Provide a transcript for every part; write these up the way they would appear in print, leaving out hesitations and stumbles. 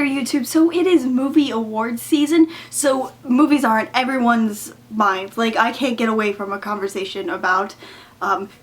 there, YouTube. So it is movie awards season, so movies are on everyone's minds. Like, I can't get away from a conversation about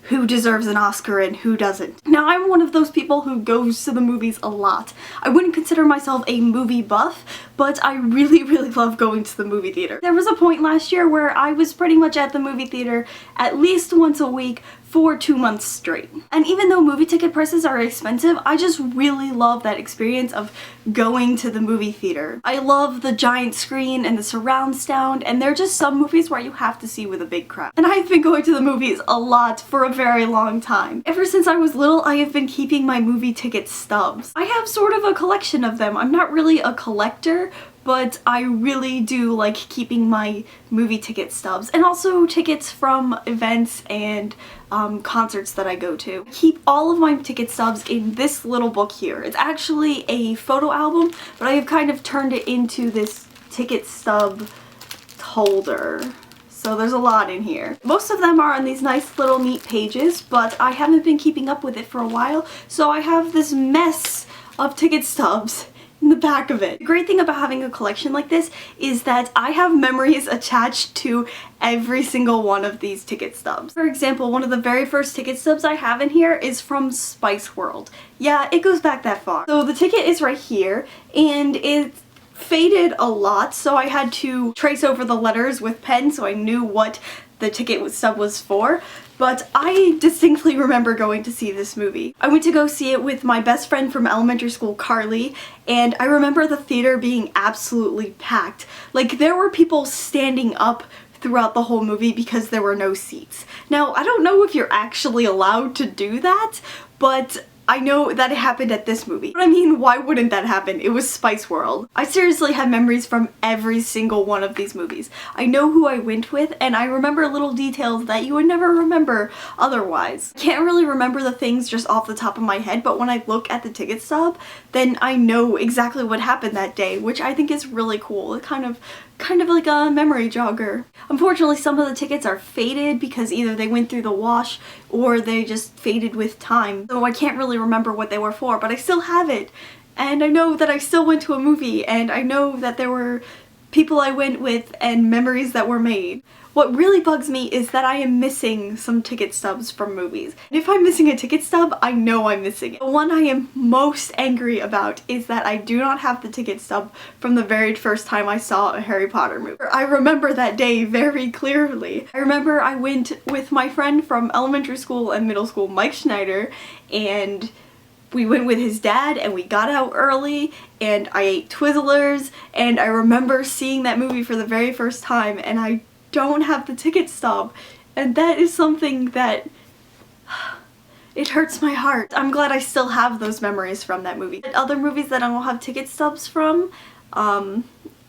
who deserves an Oscar and who doesn't. Now, I'm one of those people who goes to the movies a lot. I wouldn't consider myself a movie buff, but I really love going to the movie theater. There was a point last year where I was pretty much at the movie theater at least once a week for 2 months straight. And even though movie ticket prices are expensive, I just really love that experience of going to the movie theater. I love the giant screen and the surround sound, and there are just some movies where you have to see with a big crowd. And I've been going to the movies a lot for a very long time. Ever since I was little, I have been keeping my movie ticket stubs. I have sort of a collection of them. I'm not really a collector, but I really do like keeping my movie ticket stubs and also tickets from events and concerts that I go to. I keep all of my ticket stubs in this little book here. It's actually a photo album, but I have kind of turned it into this ticket stub holder. So there's a lot in here. Most of them are on these nice little neat pages, but I haven't been keeping up with it for a while, so I have this mess of ticket stubs in the back of it. The great thing about having a collection like this is that I have memories attached to every single one of these ticket stubs. For example, one of the very first ticket stubs I have in here is from Spice World. Yeah, it goes back that far. So the ticket is right here, and it's faded a lot, so I had to trace over the letters with pen so I knew what the ticket stub was for. But I distinctly remember going to see this movie. I went to go see it with my best friend from elementary school, Carly, and I remember the theater being absolutely packed. Like, there were people standing up throughout the whole movie because there were no seats. Now, I don't know if you're actually allowed to do that, but I know that it happened at this movie. But I mean, why wouldn't that happen? It was Spice World. I seriously have memories from every single one of these movies. I know who I went with, and I remember little details that you would never remember otherwise. I can't really remember the things just off the top of my head, but when I look at the ticket stub, then I know exactly what happened that day, which I think is really cool. It kind of like a memory jogger. Unfortunately, some of the tickets are faded because either they went through the wash or they just faded with time. So I can't really remember what they were for, but I still have it. And I know that I still went to a movie, and I know that there were people I went with and memories that were made. What really bugs me is that I am missing some ticket stubs from movies. And if I'm missing a ticket stub, I know I'm missing it. The one I am most angry about is that I do not have the ticket stub from the very first time I saw a Harry Potter movie. I remember that day very clearly. I remember I went with my friend from elementary school and middle school, Mike Schneider, and we went with his dad and we got out early and I ate Twizzlers, and I remember seeing that movie for the very first time, and I don't have the ticket stub, and that is something that it hurts my heart. I'm glad I still have those memories from that movie. Other movies that I don't have ticket stubs from,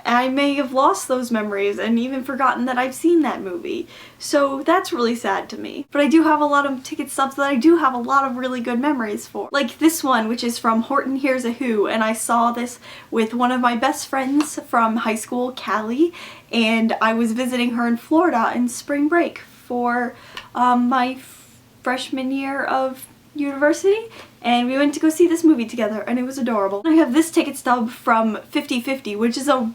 I may have lost those memories and even forgotten that I've seen that movie. So that's really sad to me. But I do have a lot of ticket stubs that I do have a lot of really good memories for. Like this one, which is from Horton Hears a Who, and I saw this with one of my best friends from high school, Callie, and I was visiting her in Florida in spring break for my freshman year of university, and we went to go see this movie together, and it was adorable. I have this ticket stub from 50/50, which is a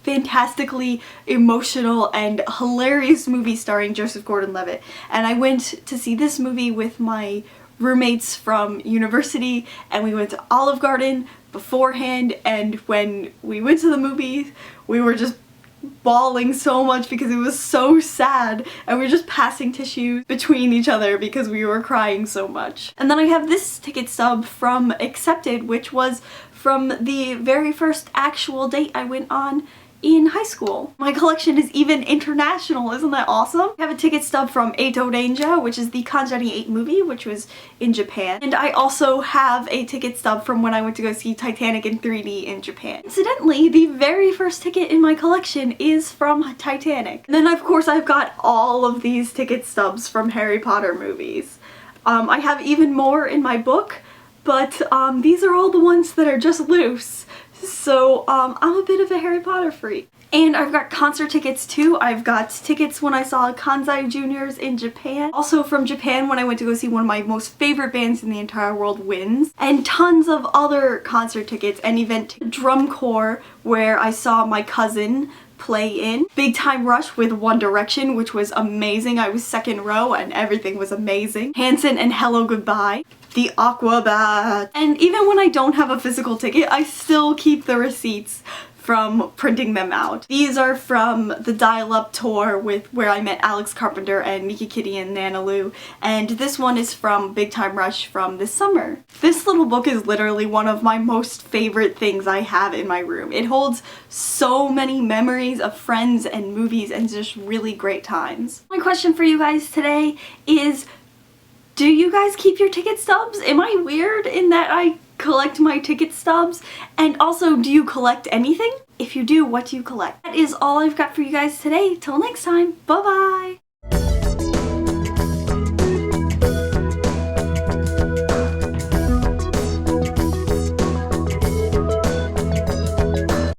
fantastically emotional and hilarious movie starring Joseph Gordon-Levitt, and I went to see this movie with my roommates from university, and we went to Olive Garden beforehand, and when we went to the movie, we were just bawling so much because it was so sad, and we were just passing tissues between each other because we were crying so much. And then I have this ticket stub from Accepted, which was from the very first actual date I went on in high school. My collection is even international, isn't that awesome? I have a ticket stub from Eito Danger, which is the Conjuring 8 movie, which was in Japan. And I also have a ticket stub from when I went to go see Titanic in 3D in Japan. Incidentally, the very first ticket in my collection is from Titanic. And then of course I've got all of these ticket stubs from Harry Potter movies. I have even more in my book, but these are all the ones that are just loose. So I'm a bit of a Harry Potter freak. And I've got concert tickets too. I've got tickets when I saw Kansai Juniors in Japan. Also from Japan when I went to go see one of my most favorite bands in the entire world, Wins. And tons of other concert tickets and event drum corps where I saw my cousin play in. Big Time Rush with One Direction, which was amazing. I was second row and everything was amazing. Hanson and Hello Goodbye. The Aquabat. And even when I don't have a physical ticket, I still keep the receipts from printing them out. These are from the Dial Up tour with where I met Alex Carpenter and Miki Kitty and Nana Lou, and this one is from Big Time Rush from this summer. This little book is literally one of my most favorite things I have in my room. It holds so many memories of friends and movies and just really great times. My question for you guys today is, do you guys keep your ticket stubs? Am I weird in that I collect my ticket stubs? And also, do you collect anything? If you do, what do you collect? That is all I've got for you guys today. Till next time, bye bye!